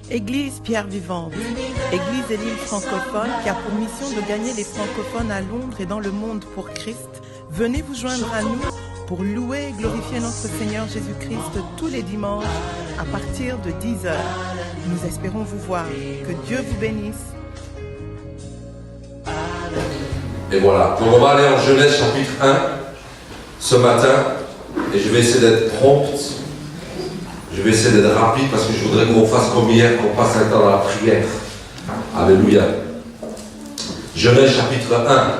Église Pierre Vivante, Église et l'île francophone qui a pour mission de gagner les francophones à Londres et dans le monde pour Christ. Venez vous joindre à nous pour louer et glorifier notre Seigneur Jésus-Christ tous les dimanches à partir de 10h. Nous espérons vous voir. Que Dieu vous bénisse. Et voilà, donc on va aller en Genèse chapitre 1 ce matin et je vais essayer d'être prompt. Je vais essayer d'être rapide parce que je voudrais qu'on fasse comme hier, qu'on passe un temps dans la prière. Alléluia. Genèse chapitre 1,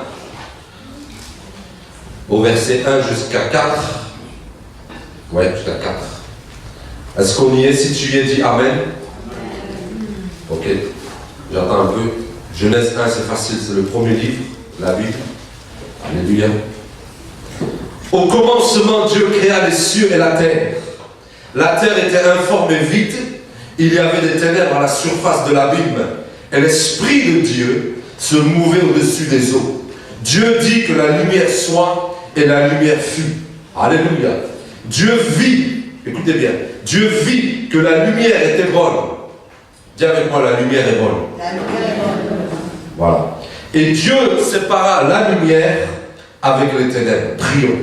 au verset 1 jusqu'à 4. Ouais, jusqu'à 4. Est-ce qu'on y est? Si tu y es, dis Amen. Ok, j'attends un peu. Genèse 1, c'est facile, c'est le premier livre, la Bible. Alléluia. Au commencement, Dieu créa les cieux et la terre. La terre était informe et vide, il y avait des ténèbres à la surface de l'abîme, et l'Esprit de Dieu se mouvait au-dessus des eaux. Dieu dit que la lumière soit, et la lumière fut. Alléluia. Dieu vit, écoutez bien, Dieu vit que la lumière était bonne. Dis avec moi, la lumière est bonne. La lumière est bonne. Voilà. Et Dieu sépara la lumière avec les ténèbres. Prions.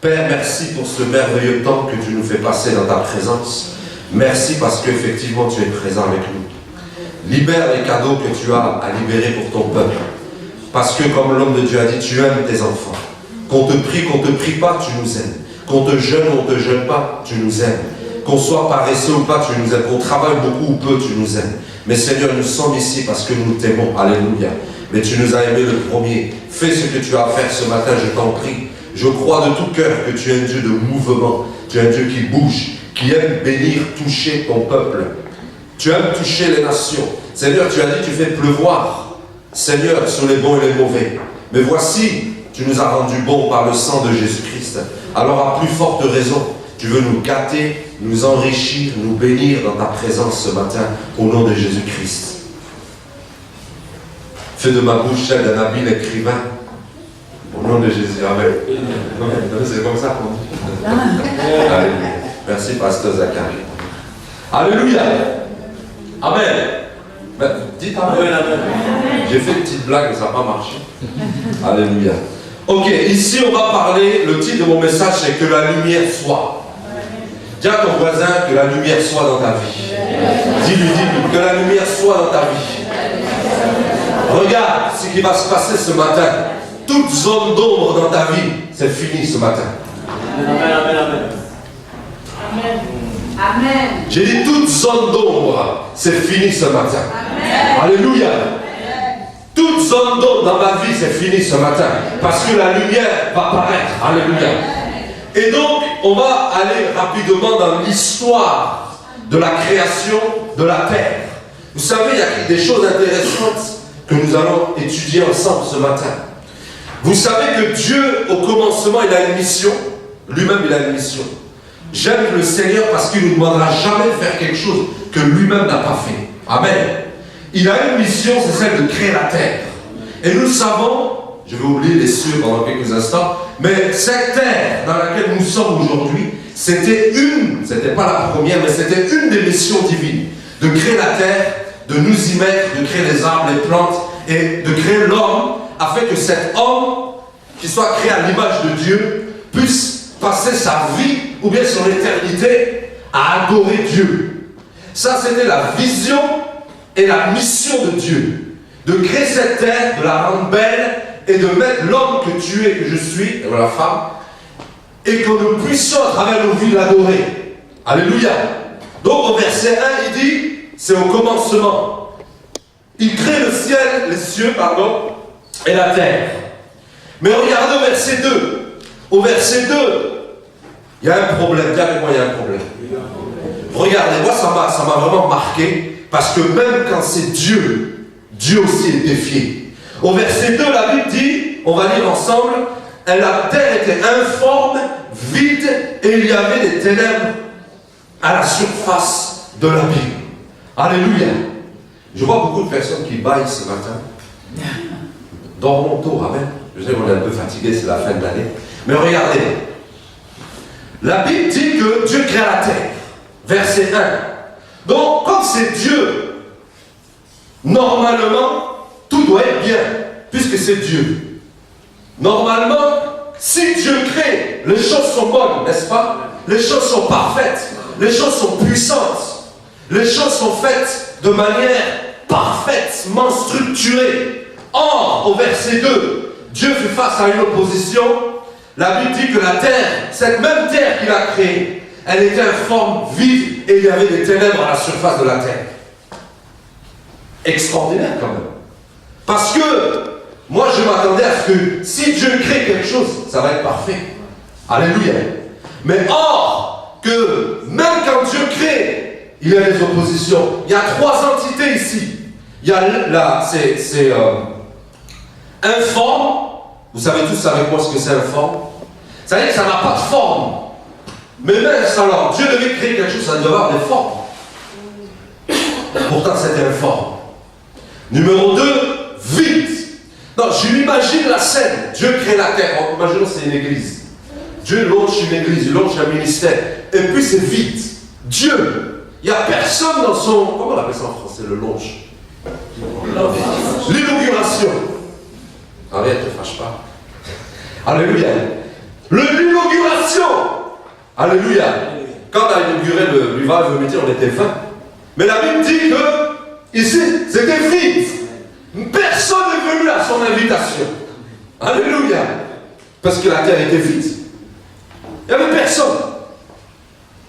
Père, merci pour ce merveilleux temps que tu nous fais passer dans ta présence. Merci parce qu'effectivement tu es présent avec nous. Libère les cadeaux que tu as à libérer pour ton peuple. Parce que comme l'homme de Dieu a dit, tu aimes tes enfants. Qu'on te prie pas, tu nous aimes. Qu'on te jeûne ou on ne te jeûne pas, tu nous aimes. Qu'on soit paresseux ou pas, tu nous aimes. Qu'on travaille beaucoup ou peu, tu nous aimes. Mais Seigneur, nous sommes ici parce que nous t'aimons. Alléluia. Mais tu nous as aimés le premier. Fais ce que tu as à faire ce matin, je t'en prie. Je crois de tout cœur que tu es un Dieu de mouvement, tu es un Dieu qui bouge, qui aime bénir, toucher ton peuple. Tu aimes toucher les nations. Seigneur, tu as dit, tu fais pleuvoir, Seigneur, sur les bons et les mauvais. Mais voici, tu nous as rendus bons par le sang de Jésus-Christ. Alors à plus forte raison, tu veux nous gâter, nous enrichir, nous bénir dans ta présence ce matin, au nom de Jésus-Christ. Fais de ma bouche celle d'un habile écrivain. Au nom de Jésus, Amen. C'est comme ça qu'on dit. Alléluia. Merci, pasteur Zachary. Alléluia. Amen. Ben, dites Amen. J'ai fait une petite blague, mais ça n'a pas marché. Alléluia. Ok, ici on va parler, le titre de mon message c'est que la lumière soit. Dis à ton voisin que la lumière soit dans ta vie. Dis-lui, que la lumière soit dans ta vie. Regarde ce qui va se passer ce matin. Toute zone d'ombre dans ta vie, c'est fini ce matin. Amen, amen, amen. Amen. Amen. J'ai dit toute zone d'ombre, c'est fini ce matin. Amen. Alléluia. Toute zone d'ombre dans ma vie, c'est fini ce matin. Parce que la lumière va paraître. Alléluia. Et donc, on va aller rapidement dans l'histoire de la création de la terre. Vous savez, il y a des choses intéressantes que nous allons étudier ensemble ce matin. Vous savez que Dieu, au commencement, il a une mission. Lui-même, il a une mission. J'aime le Seigneur parce qu'il ne nous demandera jamais de faire quelque chose que lui-même n'a pas fait. Amen. Il a une mission, c'est celle de créer la terre. Et nous savons, je vais oublier les cieux pendant quelques instants, mais cette terre dans laquelle nous sommes aujourd'hui, c'était pas la première, mais c'était une des missions divines. De créer la terre, de nous y mettre, de créer les arbres, les plantes, et de créer l'homme, afin que cet homme, qui soit créé à l'image de Dieu, puisse passer sa vie, ou bien son éternité, à adorer Dieu. Ça, c'était la vision et la mission de Dieu. De créer cette terre, de la rendre belle, et de mettre l'homme que tu es, que je suis, et la femme, et que nous puissions, à travers nos vies, l'adorer. Alléluia. Donc, au verset 1, il dit, c'est au commencement. Il crée le ciel, les cieux, pardon, et la terre. Mais regardez au verset 2. Au verset 2, il y a un problème. Dis avec moi, il y a un problème. Regardez, moi ça m'a vraiment marqué, parce que même quand c'est Dieu, Dieu aussi est défié. Au verset 2, la Bible dit, on va lire ensemble, la terre était informe, vide, et il y avait des ténèbres à la surface de l'abîme. Alléluia. Je vois beaucoup de personnes qui baillent ce matin. Dormons tôt, amen. Je sais qu'on est un peu fatigué, c'est la fin de l'année. Mais regardez, La Bible dit que Dieu crée la terre. Verset 1. Donc, comme c'est Dieu, normalement, tout doit être bien, puisque c'est Dieu. Normalement, si Dieu crée, les choses sont bonnes, n'est-ce pas? Les choses sont parfaites, les choses sont puissantes, les choses sont faites de manière parfaitement structurée. Or, au verset 2, Dieu fait face à une opposition. La Bible dit que la terre, cette même terre qu'il a créée, elle était informe, vide, et il y avait des ténèbres à la surface de la terre. Extraordinaire quand même. Parce que moi je m'attendais à ce que si Dieu crée quelque chose, ça va être parfait. Alléluia. Mais or, que même quand Dieu crée, il y a des oppositions. Il y a trois entités ici. Il y a là, c'est informe. Vous savez tous avec moi ce que c'est informe. Ça veut dire que ça n'a pas de forme. Mais même alors, Dieu devait créer quelque chose, ça devait avoir des formes. Pourtant, c'était informe. Numéro 2, vide. Non, je m'imagine la scène. Dieu crée la terre. Imaginons c'est une église. Dieu launche une église, il launche un ministère. Et puis c'est vide. Dieu, il n'y a personne dans son... Comment on appelle ça en français, le launch? L'inauguration. Arrête, ne te fâche pas. Alléluia. L'inauguration. Alléluia. Quand on a inauguré le Revival Meeting, on était 20. Mais la Bible dit que ici, c'était vide. Personne n'est venu à son invitation. Alléluia. Parce que la terre était vide. Il n'y avait personne.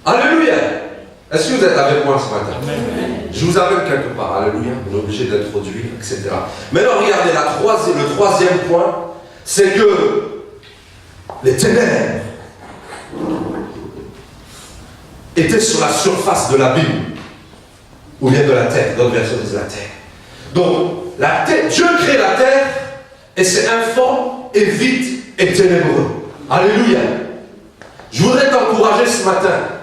Alléluia. Est-ce que vous êtes avec moi ce matin? Amen. Je vous amène quelque part. Alléluia. On est obligé d'introduire, etc. Maintenant, regardez, le troisième point, c'est que les ténèbres étaient sur la surface de l'abîme, ou bien de la terre. D'autres versions disent la terre. Donc, la terre, Dieu crée la terre, et c'est informe, et vide, et ténébreux. Alléluia. Je voudrais t'encourager ce matin.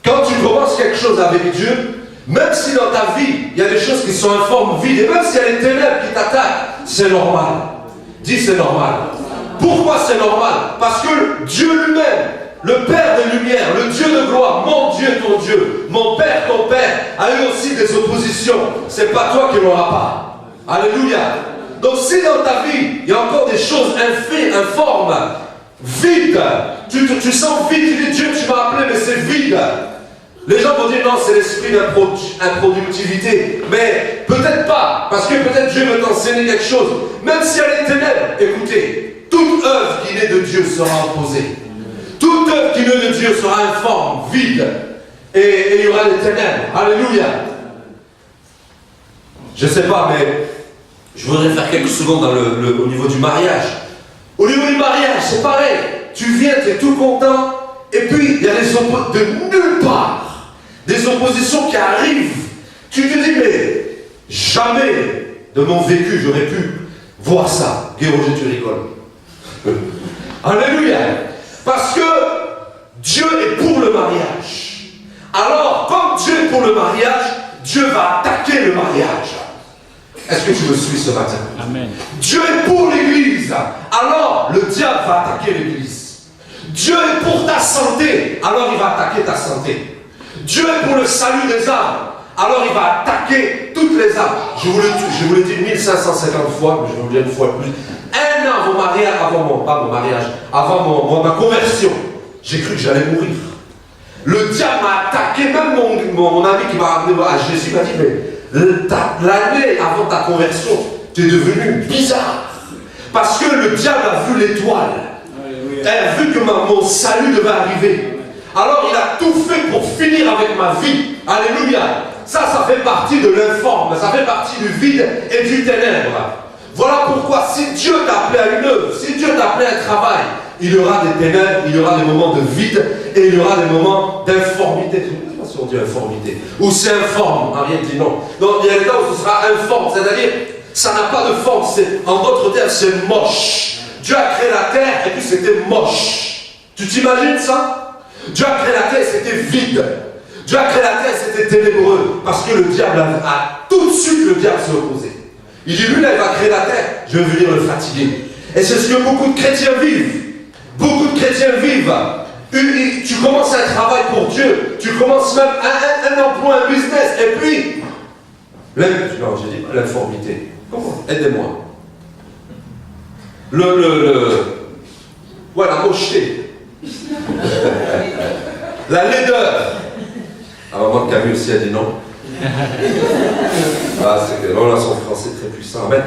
Quand tu commences quelque chose avec Dieu, même si dans ta vie, il y a des choses qui sont informes, vides, et même s'il y a des ténèbres qui t'attaquent, c'est normal. Dis c'est normal. Pourquoi c'est normal? Parce que Dieu lui-même, le Père des Lumières, le Dieu de gloire, mon Dieu, ton Dieu, mon Père, ton Père, a eu aussi des oppositions. C'est pas toi qui n'auras pas. Alléluia. Donc si dans ta vie, il y a encore des choses informes, vides, tu sens vide, tu dis Dieu, tu m'as appelé, mais c'est vide. Les gens vont dire non, c'est l'esprit d'improductivité. Mais peut-être pas, parce que peut-être Dieu veut t'enseigner quelque chose. Même s'il y a les ténèbres, écoutez, toute œuvre qui naît de Dieu sera opposée. Toute œuvre qui naît de Dieu sera informe, vide. Et il y aura des ténèbres. Alléluia. Je ne sais pas, mais je voudrais faire quelques secondes au niveau du mariage. Au niveau du mariage, c'est pareil. Tu viens, tu es tout content. Et puis, il y a des oppositions de nulle part. Des oppositions qui arrivent. Tu te dis, mais jamais de mon vécu, j'aurais pu voir ça. Guy Roger, tu rigoles. Alléluia. Parce que Dieu est pour le mariage. Alors, comme Dieu est pour le mariage, Dieu va attaquer le mariage. Est-ce que tu me suis ce matin? Amen. Dieu est pour l'église. Alors, le diable va attaquer l'église. Dieu est pour ta santé. Alors, il va attaquer ta santé. Dieu est pour le salut des âmes. Alors, il va attaquer toutes les âmes. Je vous l'ai dit 1550 fois, mais je vais vous le dire une fois de plus. Un an avant ma conversion, j'ai cru que j'allais mourir. Le diable m'a attaqué, même mon ami qui m'a ramené à Jésus m'a dit, mais l'année avant ta conversion, tu es devenu bizarre. Parce que le diable a vu l'étoile. Elle a vu que mon salut devait arriver. Alors il a tout fait pour finir avec ma vie. Alléluia. Ça fait partie de l'informe, ça fait partie du vide et du ténèbre. Voilà pourquoi si Dieu t'a appelé à une œuvre, si Dieu t'a appelé à un travail, il y aura des ténèbres, il y aura des moments de vide et il y aura des moments d'informité. Je ne sais pas si on dit informité. Ou c'est informe, rien dit non. Donc il y a des temps où ce sera informe, c'est-à-dire ça n'a pas de forme, en d'autres termes c'est moche. Dieu a créé la terre et puis c'était moche. Tu t'imagines ça? Dieu a créé la terre et c'était vide. Dieu a créé la terre et c'était ténébreux. Parce que le diable a tout de suite le diable s'est opposé. Il dit lui là il va créer la terre, je vais venir le fatiguer. Et c'est ce que beaucoup de chrétiens vivent. Beaucoup de chrétiens vivent Tu commences un travail pour Dieu, tu commences même un emploi, un business, et puis, non, j'ai dit l'informité. Comment? Aidez-moi. Ouais, la mocheté. La laideur. Ah, maman de Camille aussi a dit non. Ah, c'est que là, son français très puissant. Amen.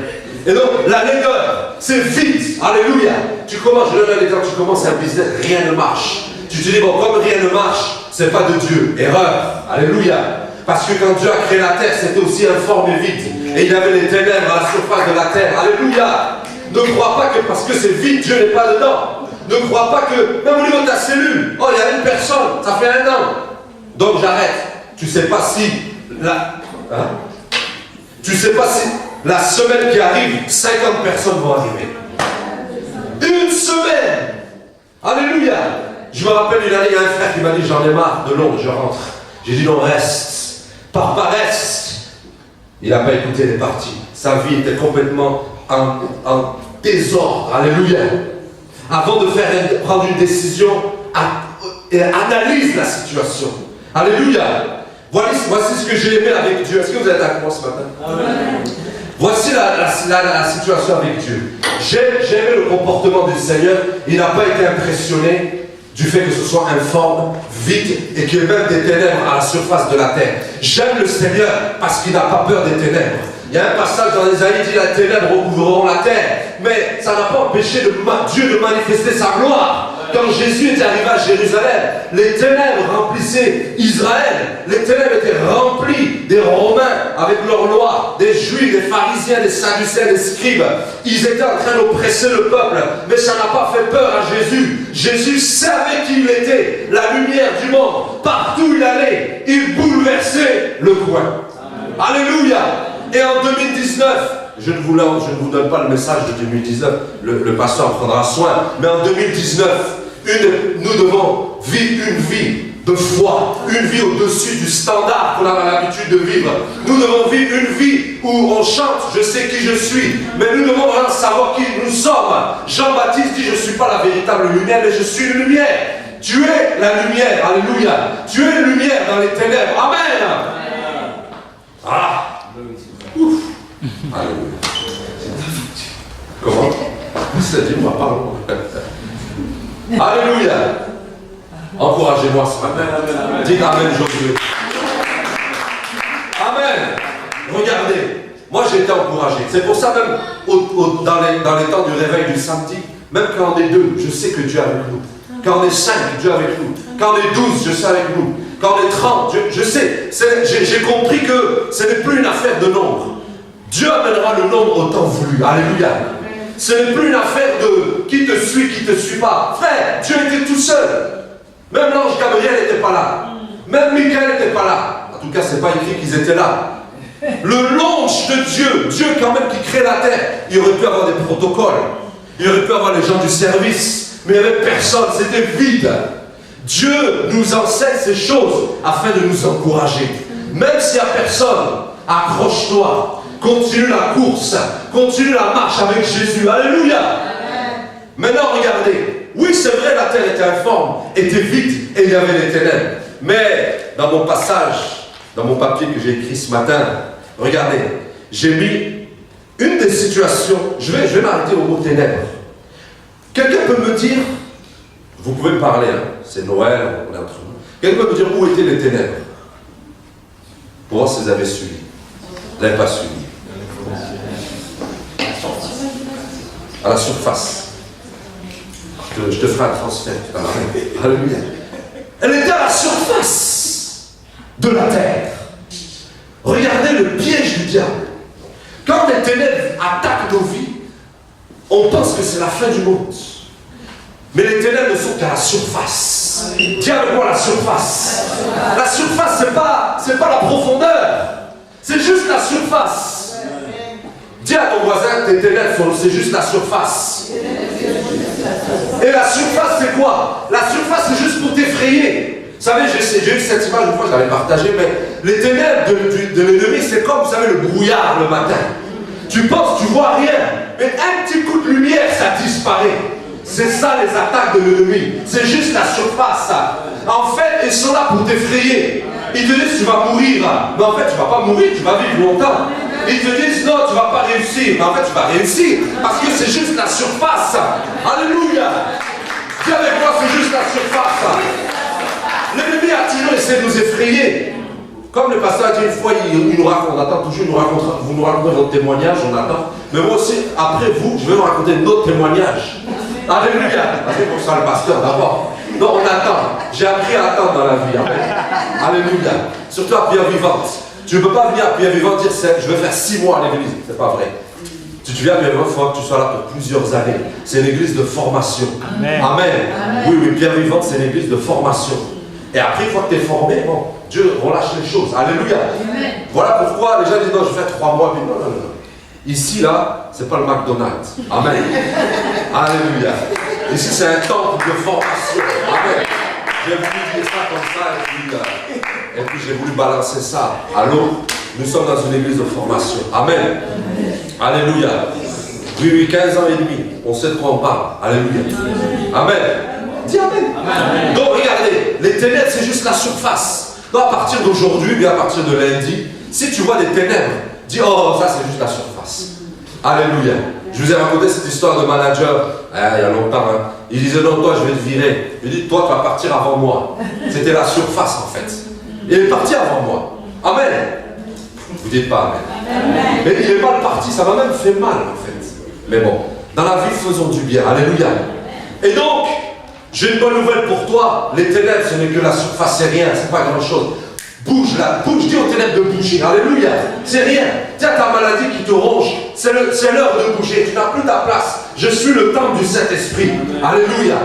Et donc, la laideur, c'est vite. Alléluia. Tu commences, je donne un exemple, tu commences un business, rien ne marche. Tu te dis, bon, comme rien ne marche, c'est pas de Dieu. Erreur. Alléluia. Parce que quand Dieu a créé la terre, c'était aussi informe et vide. Et il y avait les ténèbres à la surface de la terre. Alléluia. Ne crois pas que parce que c'est vide, Dieu n'est pas dedans. Ne crois pas que, même au niveau de ta cellule, oh, il y a une personne, ça fait 1 an. Donc j'arrête. Tu ne sais pas si tu sais pas si la semaine qui arrive, 50 personnes vont arriver. Une semaine. Alléluia. Je me rappelle une année, il y a un frère qui m'a dit, j'en ai marre de Londres, je rentre. J'ai dit, non, reste. Papa, reste. Il n'a pas écouté, il est parti. Sa vie était complètement en désordre. Alléluia. Avant de prendre une décision, analyse la situation. Alléluia. Voici ce que j'ai aimé avec Dieu. Est-ce que vous êtes avec moi ce matin? Amen. Voici la situation avec Dieu. J'ai aimé le comportement du Seigneur. Il n'a pas été impressionné du fait que ce soit informe, vide et qu'il y ait même des ténèbres à la surface de la terre. J'aime le Seigneur parce qu'il n'a pas peur des ténèbres. Il y a un passage dans Ésaïe qui dit la ténèbres recouvriront la terre. Mais ça n'a pas empêché Dieu de manifester sa gloire. Quand Jésus était arrivé à Jérusalem, les ténèbres remplissaient Israël. Les ténèbres étaient remplies des Romains avec leur loi, des Juifs, des pharisiens, des Sadducéens, des scribes. Ils étaient en train d'oppresser le peuple, mais ça n'a pas fait peur à Jésus. Jésus savait qui il était, la lumière du monde. Partout où il allait, il bouleversait le coin. Alléluia. Et en 2019, je ne vous donne pas le message de 2019, le pasteur en prendra soin, mais en 2019, nous devons vivre une vie de foi, une vie au-dessus du standard qu'on a l'habitude de vivre. Nous devons vivre une vie où on chante, je sais qui je suis, mais nous devons vraiment savoir qui nous sommes. Jean-Baptiste dit, je ne suis pas la véritable lumière, mais je suis une lumière. Tu es la lumière, alléluia. Tu es une lumière dans les ténèbres, amen. Ah. Ouf. Alléluia. Comment? C'est dit, moi, pardon. Alléluia. Encouragez-moi ce matin. Dites amen, Josué. Amen. Regardez, moi j'ai été encouragé. C'est pour ça même dans les temps du réveil du samedi, même quand on est 2, je sais que Dieu est avec nous. Quand on est 5, Dieu est avec nous. Quand on est 12, je sais avec nous. Quand on est 30, je sais. J'ai compris que ce n'est plus une affaire de nombre. Dieu amènera le nombre au temps voulu. Alléluia. Ce n'est plus une affaire de qui te suit, qui ne te suit pas. Frère, Dieu était tout seul. Même l'ange Gabriel n'était pas là. Même Michael n'était pas là. En tout cas, ce n'est pas écrit qu'ils étaient là. Le l'ange de Dieu, Dieu quand même qui crée la terre, il aurait pu avoir des protocoles. Il aurait pu avoir les gens du service. Mais il n'y avait personne, c'était vide. Dieu nous enseigne ces choses afin de nous encourager. Même s'il n'y a personne, accroche-toi. Continue la course, continue la marche avec Jésus. Alléluia. Amen. Maintenant, regardez. Oui, c'est vrai, la terre était informe, était vide et il y avait les ténèbres. Mais dans mon passage, dans mon papier que j'ai écrit ce matin, regardez, j'ai mis une des situations. Je vais m'arrêter au mot ténèbres. Quelqu'un peut me dire, vous pouvez me parler, hein, c'est Noël, on est entre nous. Quelqu'un peut me dire où étaient les ténèbres? Pour voir si vous avez suivi. Vous n'avez pas suivi. À la surface. Je te ferai un transfert. Alléluia. Elle était à la surface de la terre. Regardez le piège du diable. Quand les ténèbres attaquent nos vies, on pense que c'est la fin du monde. Mais les ténèbres ne sont qu'à la surface. Dis avec moi la surface. La surface, c'est pas la profondeur. C'est juste la surface. Dis à ton voisin, tes ténèbres, c'est juste la surface. Et la surface, c'est quoi? La surface, c'est juste pour t'effrayer. Vous savez, j'ai eu cette image une fois, je l'avais partagée, mais les ténèbres de l'ennemi, c'est comme, vous savez, le brouillard le matin. Tu penses, tu vois rien, mais un petit coup de lumière, ça disparaît. C'est ça les attaques de l'ennemi. C'est juste la surface. En fait, ils sont là pour t'effrayer. Ils te disent tu vas mourir. Mais en fait, tu ne vas pas mourir, tu vas vivre longtemps. Ils te disent non, tu ne vas pas réussir. Mais en fait, tu vas réussir. Parce que c'est juste la surface. Alléluia. Dis avec moi, c'est juste la surface. L'ennemi a toujours essayé de nous effrayer. Comme le pasteur a dit une fois, il nous raconte, on attend toujours, vous nous racontez votre témoignage, on attend. Mais moi aussi, après vous, je vais vous raconter notre témoignage. Alléluia. Parce que pour ça, le pasteur d'abord. Non, on attend. J'ai appris à attendre dans la vie. Alléluia. Surtout à Pierre Vivante. Tu ne peux pas venir à Pierre Vivante dire je vais faire 6 mois à l'église. C'est pas vrai. Si tu viens à Pierre Vivante, il faut que tu sois là pour plusieurs années. C'est une église de formation. Amen. Amen. Oui, Pierre Vivante, c'est une église de formation. Et après, une fois que tu es formé, bon, Dieu relâche les choses. Alléluia. Amen. Voilà pourquoi les gens disent non, je vais faire 3 mois. Mais non. Ici, là, c'est pas le McDonald's. Amen. Alléluia. Ici, c'est un temple de formation. Amen. J'ai voulu dire ça comme ça et puis j'ai voulu balancer ça. Alors, nous sommes dans une église de formation. Amen. Alléluia. Oui, 15 ans et demi. On sait de quoi on parle. Alléluia. Amen. Dis Amen. Amen. Donc, regardez, les ténèbres, c'est juste la surface. Donc, à partir d'aujourd'hui, bien à partir de lundi, si tu vois des ténèbres, dis oh, ça c'est juste la surface. Alléluia. Je vous ai raconté cette histoire de manager il y a longtemps. Hein. Il disait non, toi je vais te virer. Il dit toi tu vas partir avant moi. C'était la surface en fait. Il est parti avant moi. Amen. Vous dites pas Amen. Amen. Mais il est mal parti, ça m'a même fait mal en fait. Mais bon, dans la vie faisons du bien. Alléluia. Et donc, j'ai une bonne nouvelle pour toi. Les ténèbres ce n'est que la surface, c'est rien, c'est pas grand chose. Bouge là, bouge, dis aux ténèbres de bouger. Alléluia. C'est rien. Tiens ta maladie qui te ronge. C'est l'heure de bouger. Tu n'as plus ta place. Je suis le temple du Saint-Esprit. Alléluia.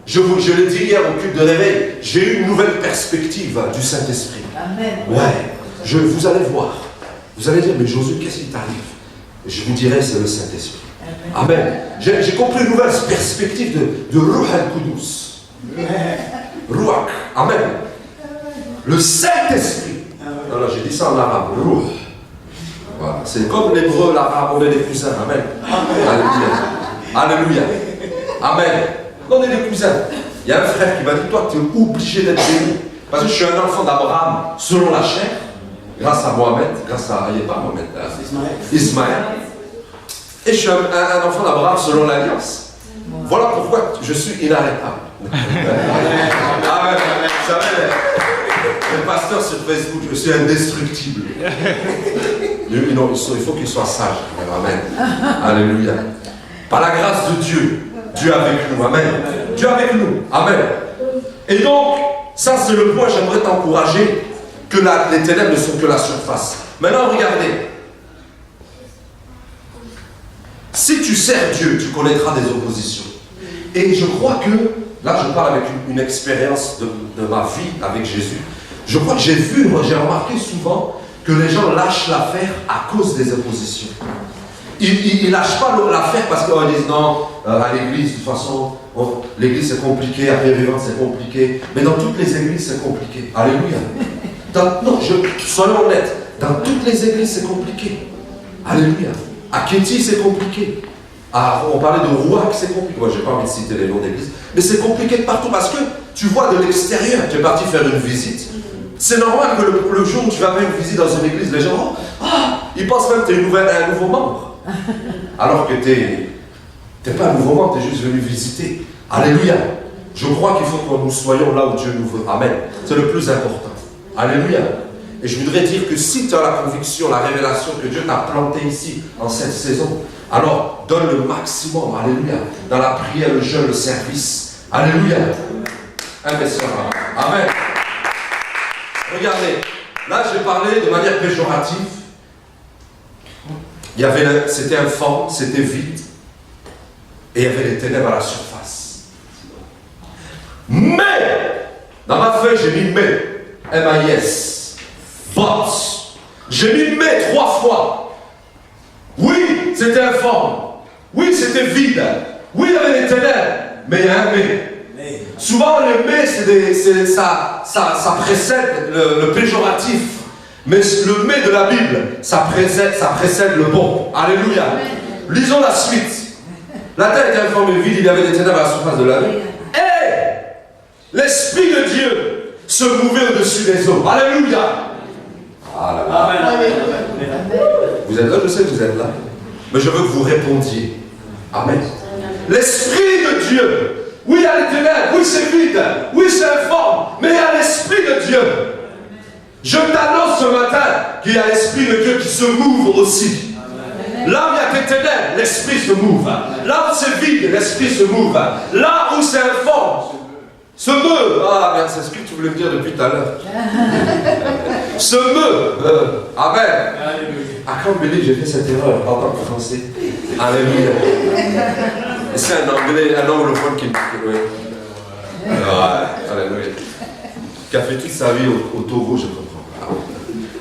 Je l'ai dit hier au culte de réveil. J'ai eu une nouvelle perspective du Saint-Esprit. Amen. Ouais. Vous allez voir. Vous allez dire, mais Josué, qu'est-ce qui t'arrive? Je vous dirai, c'est le Saint-Esprit. Amen. J'ai compris une nouvelle perspective de Ruach al-Qudus. Ruach. Amen. Le Saint-Esprit. Alors j'ai dit ça en arabe. Ruach. Voilà. C'est comme l'hébreu, l'arabe, on est des cousins. Amen. Alléluia. Alléluia. Amen. On est des cousins. Il y a un frère qui m'a dit, toi tu es obligé d'être béni. Parce que je suis un enfant d'Abraham selon la chair. Grâce à Mohamed, grâce à Mohamed, Ismaël. Et je suis un enfant d'Abraham selon l'alliance. Voilà pourquoi je suis inarrêtable. Amen. Vous savez, le pasteur sur Facebook, je suis indestructible. Non, il faut qu'il soit sage. Amen. Alléluia. Par la grâce de Dieu, Dieu avec nous. Amen. Dieu avec nous. Amen. Et donc, ça c'est le point, j'aimerais t'encourager que les ténèbres ne sont que la surface. Maintenant, regardez. Si tu sers Dieu, tu connaîtras des oppositions. Et je crois que, là je parle avec une expérience de ma vie avec Jésus, je crois que j'ai remarqué souvent que les gens lâchent l'affaire à cause des oppositions. Ils ne lâchent pas l'affaire parce qu'ils disent non, à l'église, de toute façon, l'église c'est compliqué, à Pierre Vivante c'est compliqué, mais dans toutes les églises c'est compliqué. Alléluia. Soyons honnêtes, dans toutes les églises c'est compliqué. Alléluia. À Kéti c'est compliqué. On parlait de Rouac, c'est compliqué. Moi, je n'ai pas envie de citer les noms d'église, mais c'est compliqué de partout parce que tu vois de l'extérieur, tu es parti faire une visite. C'est normal que le jour où tu vas faire une visite dans une église, les gens, ils pensent même que tu es un nouveau membre. Alors que tu n'es pas un nouveau membre, tu es juste venu visiter. Alléluia. Je crois qu'il faut que nous soyons là où Dieu nous veut. Amen. C'est le plus important. Alléluia. Et je voudrais dire que si tu as la conviction, la révélation que Dieu t'a planté ici, en cette saison, alors donne le maximum, alléluia, dans la prière, le jeûne, le service. Alléluia. Investissement. Amen. Regardez, là j'ai parlé de manière péjorative. C'était informe, c'était vide. Et il y avait les ténèbres à la surface. Mais, dans ma feuille, j'ai mis mais. M-A-I-S. But. J'ai mis mais 3 fois. Oui, c'était informe. Oui, c'était vide. Oui, il y avait des ténèbres. Mais il y a un mais. Souvent, le mais, ça précède le péjoratif. Mais le mais de la Bible, ça précède le bon. Alléluia. Lisons la suite. La terre était informée vide, il y avait des ténèbres à la surface de la mer. Et l'Esprit de Dieu se mouvait au-dessus des eaux. Alléluia. Amen. Vous êtes là, je sais que vous êtes là. Mais je veux que vous répondiez. Amen. L'Esprit de Dieu. Oui, il y a les ténèbres. Oui, c'est vide. Oui, c'est informe. Mais il y a l'Esprit de Dieu. Je t'annonce ce matin qu'il y a l'Esprit de Dieu qui se mouve aussi. Là où il y a des ténèbres, l'Esprit se mouve. Là où c'est vide, l'Esprit se mouve. Là où c'est informe, se meut. Ah, bien, c'est ce que tu voulais me dire depuis tout à l'heure. Se meut. Amen. I can't believe j'ai fait cette erreur. Pardon, français. Alléluia. Et c'est un anglais, un anglophone qui me dit. Oui. Alléluia. Qui a fait toute sa vie au Togo, je comprends.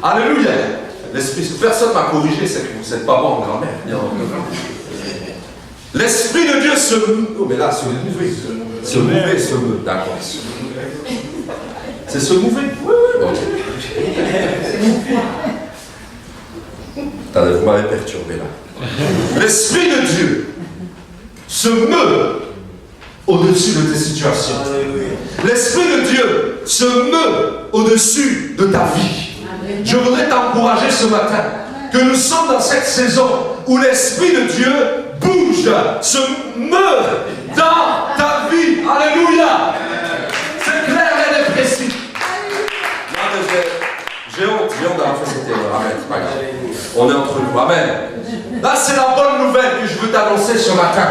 Alléluia. L'esprit, personne ne m'a corrigé, c'est que vous n'êtes pas bon en grammaire. L'Esprit de Dieu se meut. Oh, mais là, se mouver. Se mouver, se meut. D'accord. C'est se mouver. Oui, oui. Attendez, vous m'avez perturbé là. L'Esprit de Dieu se meut au-dessus de tes situations. L'Esprit de Dieu se meut au-dessus de ta vie. Je voudrais t'encourager ce matin que nous sommes dans cette saison où l'Esprit de Dieu bouge, se meut dans ta vie. Alléluia. C'est clair et précis. J'ai honte d'avoir fait cette erreur. Amen. C'est pas grave. On est entre nous. Amen. Là, c'est la bonne nouvelle que je veux t'annoncer ce matin.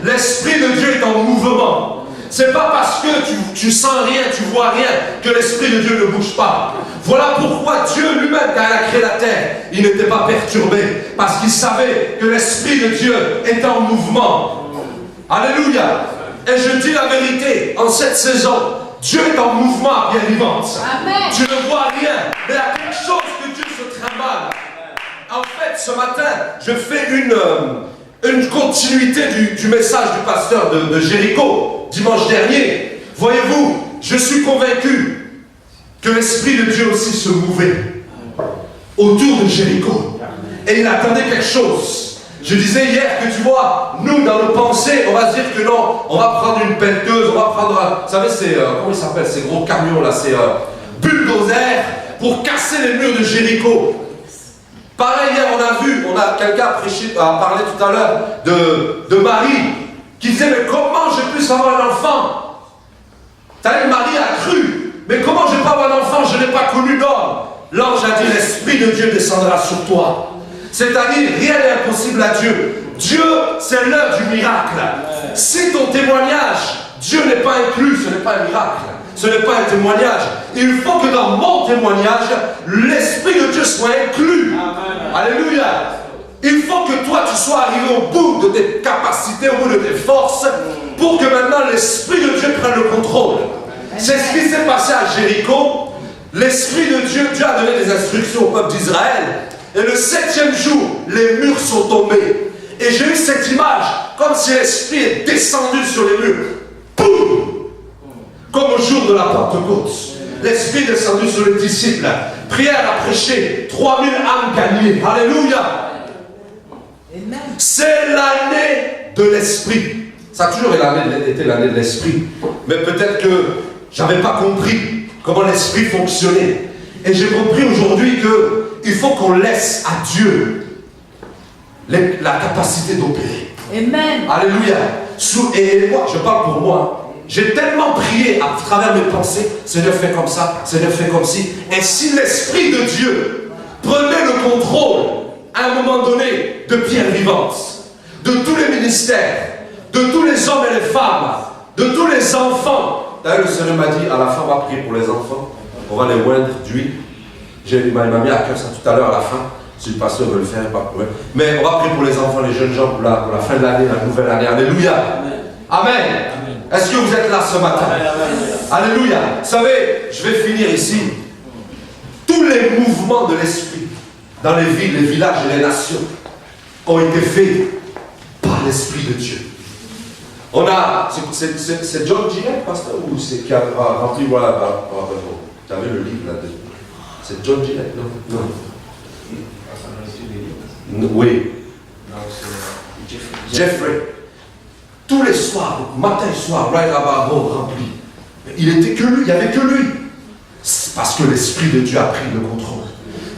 L'Esprit de Dieu est en mouvement. C'est pas parce que tu sens rien, tu vois rien, que l'Esprit de Dieu ne bouge pas. Voilà pourquoi Dieu lui-même, quand il a créé la terre, il n'était pas perturbé. Parce qu'il savait que l'Esprit de Dieu était en mouvement. Alléluia. Et je dis la vérité, en cette saison, Dieu est en mouvement à Pierre Vivante. Tu ne vois rien, mais il y a quelque chose que Dieu se trimballe. En fait, ce matin, je fais une continuité du message du pasteur de Jéricho, dimanche dernier. Voyez-vous, je suis convaincu que l'Esprit de Dieu aussi se mouvait autour de Jéricho. Et il attendait quelque chose. Je disais hier que tu vois, nous dans nos pensées, on va se dire que non, on va prendre une pelleteuse, on va prendre, vous savez, c'est, comment il s'appelle, ces gros camions là, c'est bulldozer pour casser les murs de Jéricho. Pareil, hier on a quelqu'un a parlé tout à l'heure de Marie, qui disait, mais comment je puisse avoir un enfant? T'as vu, Marie a cru, mais comment je peux avoir un enfant? Je n'ai pas connu d'homme. L'ange a dit, l'Esprit de Dieu descendra sur toi. C'est-à-dire, rien n'est impossible à Dieu. Dieu, c'est l'heure du miracle. Si ton témoignage, Dieu n'est pas inclus, ce n'est pas un miracle. Ce n'est pas un témoignage. Il faut que dans mon témoignage, l'Esprit de Dieu soit inclus. Amen. Alléluia. Il faut que toi, tu sois arrivé au bout de tes capacités, au bout de tes forces, pour que maintenant l'Esprit de Dieu prenne le contrôle. C'est ce qui s'est passé à Jéricho. L'Esprit de Dieu, Dieu a donné des instructions au peuple d'Israël. Et le 7e jour, les murs sont tombés. Et j'ai eu cette image, comme si l'Esprit est descendu sur les murs. Boum! Comme au jour de la Pentecôte. L'Esprit est descendu sur les disciples. Prière à prêcher. 3000 âmes gagnées. Alléluia! C'est l'année de l'Esprit. Ça a toujours été l'année de l'Esprit. Mais peut-être que je n'avais pas compris comment l'Esprit fonctionnait. Et j'ai compris aujourd'hui qu'il faut qu'on laisse à Dieu la capacité d'opérer. Amen. Alléluia. Et moi, je parle pour moi. J'ai tellement prié à travers mes pensées, Seigneur fait comme ça, Seigneur fait comme ci. Et si l'Esprit de Dieu prenait le contrôle à un moment donné de Pierre Vivante, de tous les ministères, de tous les hommes et les femmes, de tous les enfants. D'ailleurs, le Seigneur m'a dit, à la fin, on va prier pour les enfants. On va les oindre d'huile. Il m'a mis à cœur ça tout à l'heure à la fin. Si le pasteur veut le faire, pas de problème. Mais on va prier pour les enfants, les jeunes gens, pour la fin de l'année, la nouvelle année. Alléluia. Amen. Amen. Est-ce que vous êtes là ce matin? Amen. Alléluia. Vous savez, je vais finir ici. Tous les mouvements de l'Esprit dans les villes, les villages et les nations ont été faits par l'Esprit de Dieu. On a, c'est John Gillette, pasteur, ou c'est qui a rempli, voilà, tu avais le livre là-dedans. C'est John Gillette, non? Non. Oui. Jeffrey. tous les soirs, matin et soir, rempli. Il était que lui, il n'y avait que lui. C'est parce que l'Esprit de Dieu a pris le contrôle.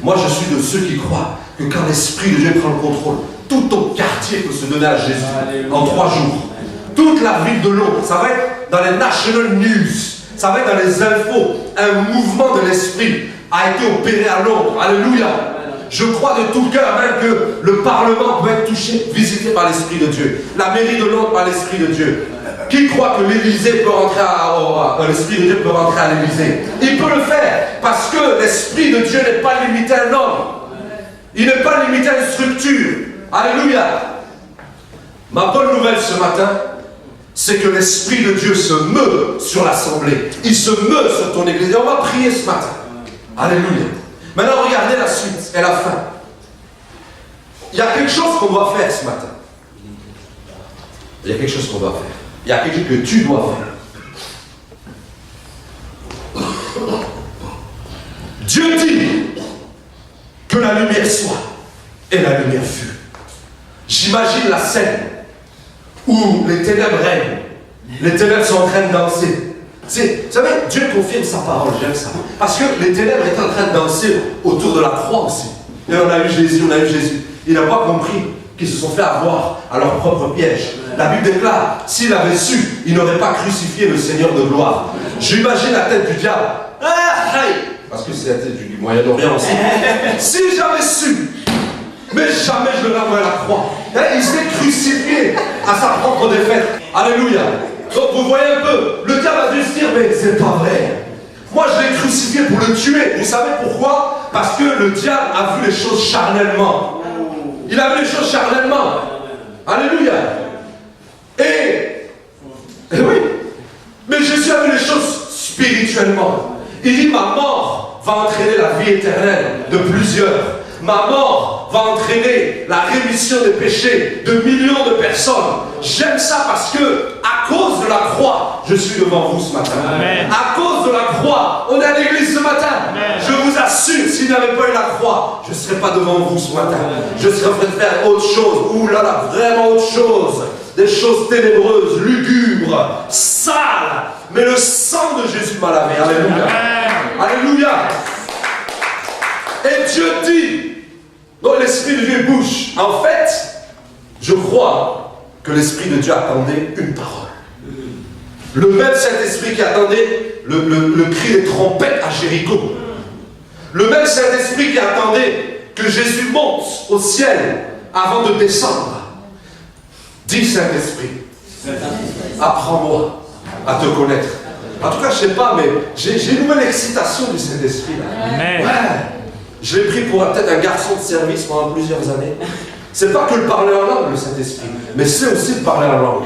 Moi, je suis de ceux qui croient que quand l'Esprit de Dieu prend le contrôle, tout ton quartier peut se donner à Jésus en 3 jours. Toute la ville de Londres, ça va être dans les National News, ça va être dans les infos. Un mouvement de l'Esprit a été opéré à Londres. Alléluia. Je crois de tout cœur même que le Parlement peut être touché, visité par l'Esprit de Dieu. La mairie de Londres par l'Esprit de Dieu. Qui croit que l'Élysée peut rentrer l'Esprit de Dieu peut rentrer à l'Élysée? Il peut le faire parce que l'Esprit de Dieu n'est pas limité à un homme. Il n'est pas limité à une structure. Alléluia. Ma bonne nouvelle ce matin, c'est que l'Esprit de Dieu se meut sur l'assemblée. Il se meut sur ton église. Et on va prier ce matin. Alléluia. Maintenant, regardez la suite et la fin. Il y a quelque chose qu'on doit faire ce matin. Il y a quelque chose qu'on doit faire. Il y a quelque chose que tu dois faire. Dieu dit que la lumière soit. Et la lumière fut. J'imagine la scène où les ténèbres règnent. Les ténèbres sont en train de danser. Vous savez, Dieu confirme sa parole, j'aime ça. Parce que les ténèbres étaient en train de danser autour de la croix aussi. Et on a eu Jésus. Il n'a pas compris qu'ils se sont fait avoir à leur propre piège. La Bible déclare, s'il avait su, il n'aurait pas crucifié le Seigneur de gloire. J'imagine la tête du diable. Parce que c'est la tête du Moyen-Orient aussi. Si j'avais su, mais jamais je ne l'envoie à la croix. Il s'est crucifié à sa propre défaite. Alléluia. Donc vous voyez un peu, le diable a dû se dire, mais c'est pas vrai. Moi je l'ai crucifié pour le tuer. Vous savez pourquoi? Parce que le diable a vu les choses charnellement. Il a vu les choses charnellement. Alléluia. Et oui. Mais Jésus a vu les choses spirituellement. Il dit, ma mort va entraîner la vie éternelle de plusieurs. Ma mort va entraîner la rémission des péchés de millions de personnes. J'aime ça parce que, à cause de la croix, je suis devant vous ce matin. Amen. À cause de la croix, on est à l'église ce matin. Amen. Je vous assure, s'il n'y avait pas eu la croix, je ne serais pas devant vous ce matin. Amen. Je serais en train de faire autre chose. Ouh là là, vraiment autre chose. Des choses ténébreuses, lugubres, sales. Mais le sang de Jésus m'a lavé. Alléluia. Amen. Alléluia. Et Dieu dit, donc l'Esprit de Dieu bouge. En fait, je crois que l'Esprit de Dieu attendait une parole. Le même Saint-Esprit qui attendait le cri des trompettes à Jéricho. Le même Saint-Esprit qui attendait que Jésus monte au ciel avant de descendre. Dis Saint-Esprit, apprends-moi à te connaître. En tout cas, je ne sais pas, mais j'ai une nouvelle excitation du Saint-Esprit. Ouais. Je l'ai pris pour peut-être un garçon de service pendant plusieurs années. C'est pas que le parler en langue, le Saint-Esprit, mais c'est aussi de parler en langue.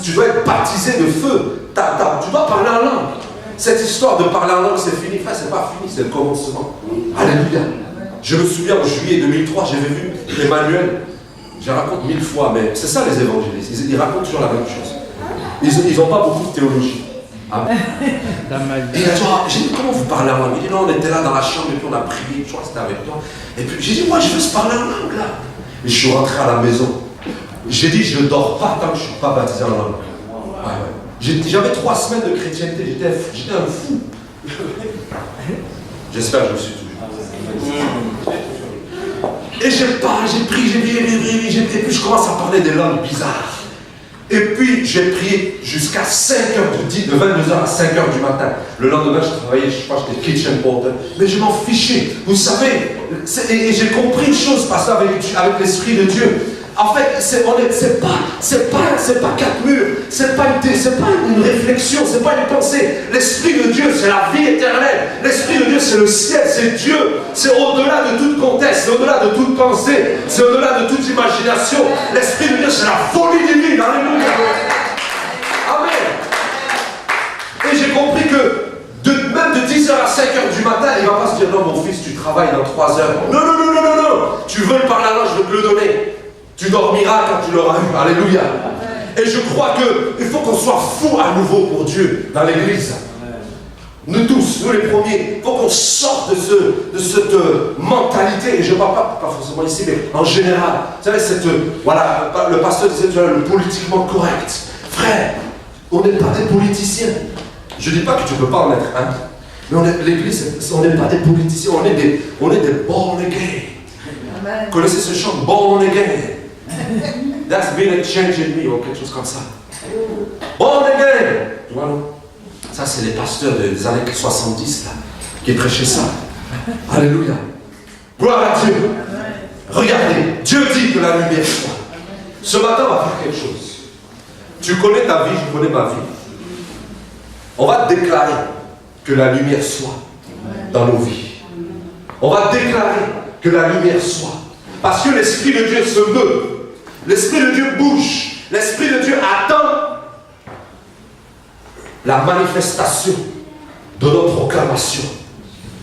Tu dois être baptisé de feu. Tu dois parler en langue. Cette histoire de parler en langue, c'est fini. Frère, c'est pas fini, c'est le commencement. Alléluia. Je me souviens en juillet 2003, j'avais vu Emmanuel. Je raconte 1000 fois, mais c'est ça les évangélistes. Ils racontent toujours la même chose. Ils n'ont pas beaucoup de théologie. Ah. Et il a dit, j'ai dit, comment vous parlez en langue? Il dit, non, on était là dans la chambre et puis on a prié, je crois que c'était avec toi. Et puis j'ai dit, moi je veux se parler en langue là. Et je suis rentré à la maison. J'ai dit, je ne dors pas tant que je ne suis pas baptisé en langue. Ouais. J'avais 3 semaines de chrétienté, j'étais un fou. J'espère que je me suis toujours. Et j'ai prié, et puis je commence à parler des langues bizarres. Et puis j'ai prié jusqu'à 5h de 22h à 5h du matin. Le lendemain, je travaillais, je crois que j'étais kitchen porter. Mais je m'en fichais. Vous savez, et j'ai compris une chose, parce qu'avec l'Esprit de Dieu, en fait, c'est pas 4 murs, c'est pas une réflexion, c'est pas une pensée. L'Esprit de Dieu, c'est la vie éternelle. L'Esprit de Dieu, c'est le ciel, c'est Dieu. C'est au-delà de toute contexte, c'est au-delà de toute pensée, c'est au-delà de toute imagination. L'Esprit de Dieu, c'est la folie divine. Alléluia. Amen. Et j'ai compris que même de 10h à 5h du matin, il ne va pas se dire, non, mon fils, tu travailles dans 3 heures. Non. Tu veux le parler à l'ange, je vais te le donner. Tu dormiras quand tu l'auras eu. Alléluia. Et je crois qu'il faut qu'on soit fous à nouveau pour Dieu dans l'église. Nous tous, nous les premiers, il faut qu'on sorte de cette mentalité. Et je ne parle pas forcément ici, mais en général. Vous savez, le pasteur disait, tu vois, le politiquement correct. Frère, on n'est pas des politiciens. Je ne dis pas que tu ne peux pas en être un. Mais l'église, on n'est pas des politiciens, on est des born again. Vous connaissez ce chant, born again? That's been a change in me, ou quelque chose comme ça. Born again. Tu vois, non? Ça, c'est les pasteurs des années 70 là, qui prêchaient ça. Alléluia. Gloire à Dieu. Regardez, Dieu dit que la lumière soit. Ce matin, on va faire quelque chose. Tu connais ta vie, je connais ma vie. On va déclarer que la lumière soit dans nos vies. On va déclarer que la lumière soit. Parce que l'Esprit de Dieu se meut. L'Esprit de Dieu bouge. L'Esprit de Dieu attend la manifestation de notre proclamation.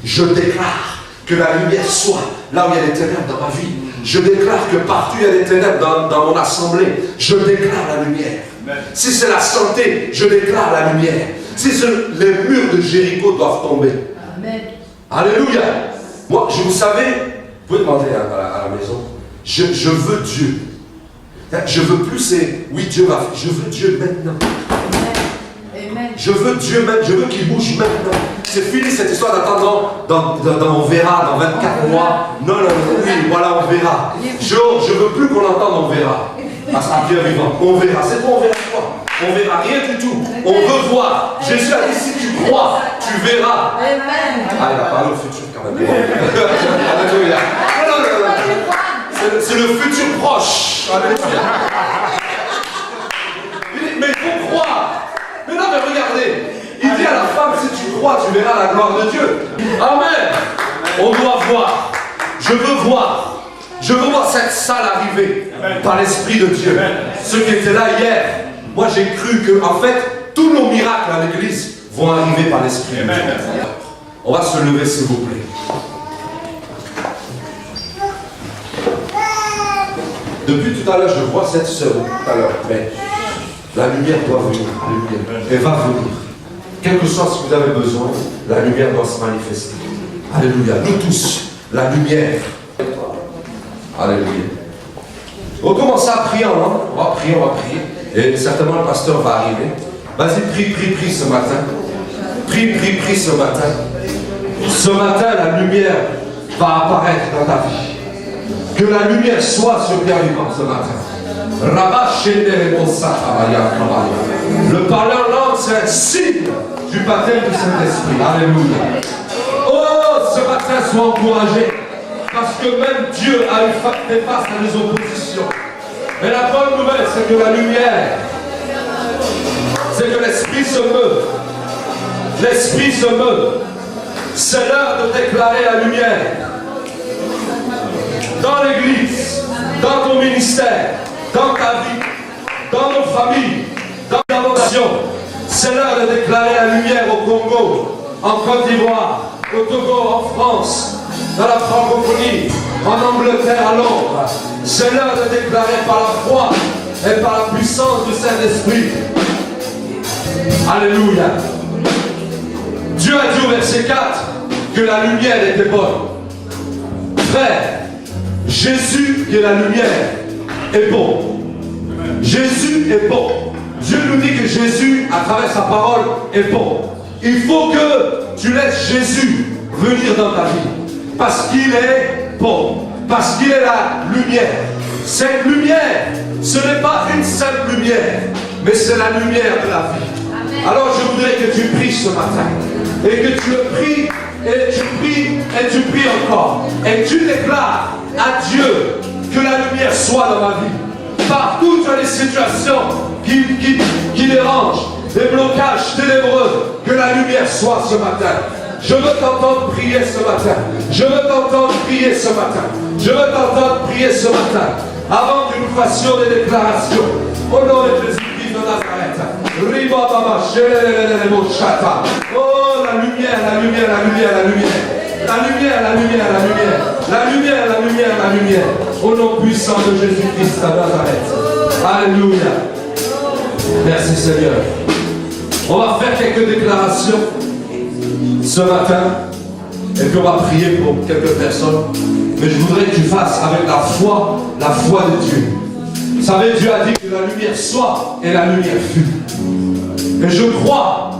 Je déclare que la lumière soit là où il y a des ténèbres dans ma vie. Je déclare que partout il y a des ténèbres dans mon assemblée. Je déclare la lumière. Si c'est la santé, je déclare la lumière. Si les murs de Jéricho doivent tomber. Amen. Alléluia. Moi, vous savez, vous pouvez demander à la maison, je veux Dieu. Je veux plus ces, oui Dieu va faire, je veux Dieu maintenant. Amen. Je veux Dieu maintenant, je veux qu'il bouge maintenant. C'est fini cette histoire d'attendre on verra dans 24 mois. Non, oui, voilà, on verra. Je veux plus qu'on entende on verra. Parce que Dieu est vivant. On verra. C'est bon, on verra quoi? On verra rien du tout. On veut voir. Jésus a dit si tu crois, tu verras. Amen. Ah, il a parlé au futur quand même. Alléluia. C'est le futur proche. Alléluia. Mais il faut croire. Mais non, mais regardez. Il dit à la femme, si tu crois, tu verras la gloire de Dieu. Amen. On doit voir. Je veux voir. Je veux voir cette salle arriver par l'Esprit de Dieu. Ceux qui étaient là hier, moi j'ai cru que, en fait, tous nos miracles à l'église vont arriver par l'Esprit de Dieu. On va se lever, s'il vous plaît. Depuis tout à l'heure, je vois cette sœur, tout à l'heure, mais la lumière doit venir. Alléluia. Elle va venir. Quel que soit ce que vous avez besoin, la lumière doit se manifester. Alléluia. Nous tous, la lumière. Alléluia. On commence à prier, hein? On va prier. Et certainement le pasteur va arriver. Vas-y, prie ce matin. Prie ce matin. Ce matin, la lumière va apparaître dans ta vie. Que la lumière soit sur Pierre vivant ce matin. Le parler en langue, c'est un signe du baptême du Saint-Esprit. Alléluia. Oh, ce matin, sois encouragé. Parce que même Dieu a eu fait face à des oppositions. Mais la bonne nouvelle, c'est que la lumière, c'est que l'Esprit se meut. L'Esprit se meut. C'est l'heure de déclarer la lumière. Dans l'église, dans ton ministère, dans ta vie, dans nos familles, dans nos nations. C'est l'heure de déclarer la lumière au Congo, en Côte d'Ivoire, au Togo, en France, dans la francophonie, en Angleterre, à Londres. C'est l'heure de déclarer par la foi et par la puissance du Saint-Esprit. Alléluia. Dieu a dit au verset 4 que la lumière était bonne. Frère, Jésus qui est la lumière est bon. Jésus est bon. Dieu nous dit que Jésus, à travers sa parole, est bon. Il faut que tu laisses Jésus venir dans ta vie. Parce qu'il est bon. Parce qu'il est la lumière. Cette lumière, ce n'est pas une simple lumière, mais c'est la lumière de la vie. Amen. Alors je voudrais que tu pries ce matin. Et que tu le pries, et tu pries, et tu pries encore. Et tu déclares à Dieu que la lumière soit dans ma vie. Partout tu as des situations qui dérangent, des blocages ténébreux, que la lumière soit ce matin. Je veux t'entendre prier ce matin. Je veux t'entendre prier ce matin. Je veux t'entendre prier ce matin. Avant que nous fassions des déclarations. Au nom de Jésus-Christ de Nazareth. Oh, la lumière, la lumière, la lumière, la lumière. La lumière, la lumière, la lumière. La lumière, la lumière, la lumière. Au nom puissant de Jésus-Christ de Nazareth. Alléluia. Merci Seigneur. On va faire quelques déclarations ce matin. Et puis on va prier pour quelques personnes. Mais je voudrais que tu fasses avec la foi de Dieu. savez, Dieu a dit que la lumière soit et la lumière fut. Et je crois,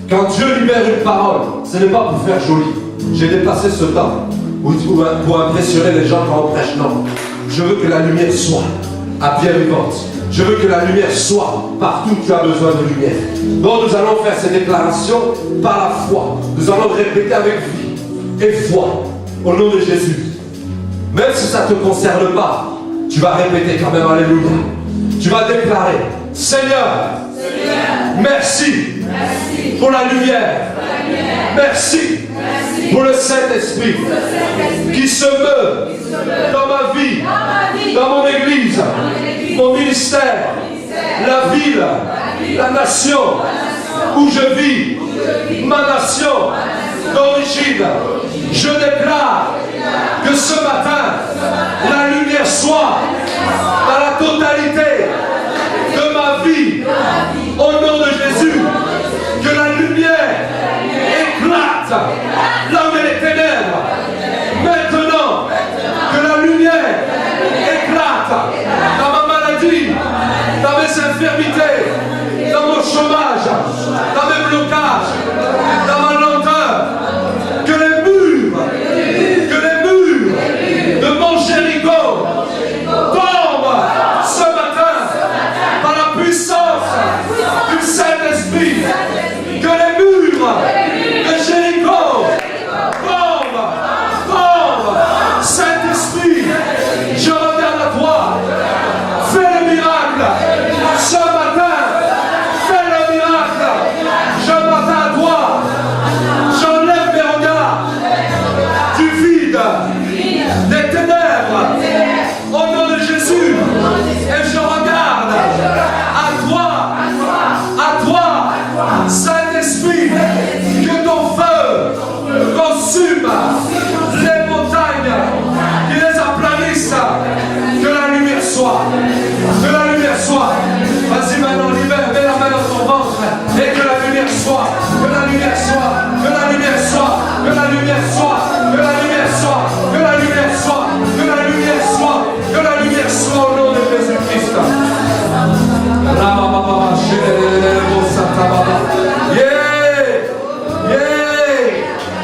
quand Dieu libère une parole, ce n'est pas pour faire joli. J'ai dépassé ce temps pour impressionner les gens quand on prêche. Non. Je veux que la lumière soit à pierre vivante. Je veux que la lumière soit partout où tu as besoin de lumière. Donc nous allons faire ces déclarations par la foi. Nous allons répéter avec vie et foi au nom de Jésus. Même si ça ne te concerne pas, tu vas répéter quand même alléluia. Tu vas déclarer, Seigneur, merci, pour la lumière. Merci, pour le Saint-Esprit qui se meut dans ma vie, dans mon église, mon ministère, la ville, la nation où je vis, ma nation d'origine. Je déclare que ce matin, la lumière soit dans la totalité de ma vie. Au nom de Jésus, que la lumière éclate là où il y a les ténèbres. Maintenant, que la lumière éclate dans ma maladie, dans mes infirmités, dans mon chômage, dans mes blocages, dans ma lenteur. Que les murs de mon Jéricho tombent ce matin par la puissance du Saint-Esprit. Que les murs de Jéricho tombent. Saint-Esprit, je regarde à toi. Fais le miracle ce matin. Fais le miracle. Je m'attends à toi. J'enlève mes regards du vide, des ténèbres, au nom de Jésus. Et je regarde à toi, Saint-Esprit, que ton feu consume les montagnes, qui les aplanisse. Que la lumière soit. Que la lumière soit. Vas-y maintenant, libère, mets la main dans ton ventre. Et que la lumière soit. Que la lumière soit. Que la lumière soit. Que la lumière soit. Que la lumière soit. Que la lumière soit. Que la lumière soit. Que la lumière soit au nom de Jésus-Christ.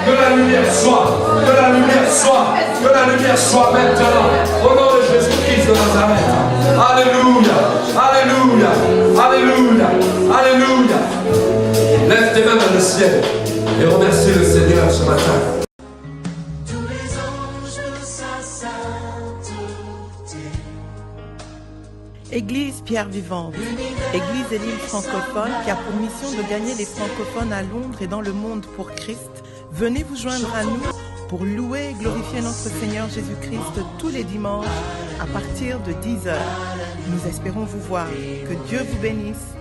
Que la lumière soit. Que la lumière soit. Que la lumière soit maintenant. Au nom de Jésus-Christ de Nazareth. Alléluia. Alléluia. Alléluia. Alléluia. Lève tes mains dans le ciel et remercie le Seigneur ce matin. Église Pierre Vivante, Église et l'île francophone qui a pour mission de gagner les francophones à Londres et dans le monde pour Christ. Venez vous joindre à nous pour louer et glorifier notre Seigneur Jésus-Christ tous les dimanches à partir de 10h. Nous espérons vous voir. Que Dieu vous bénisse.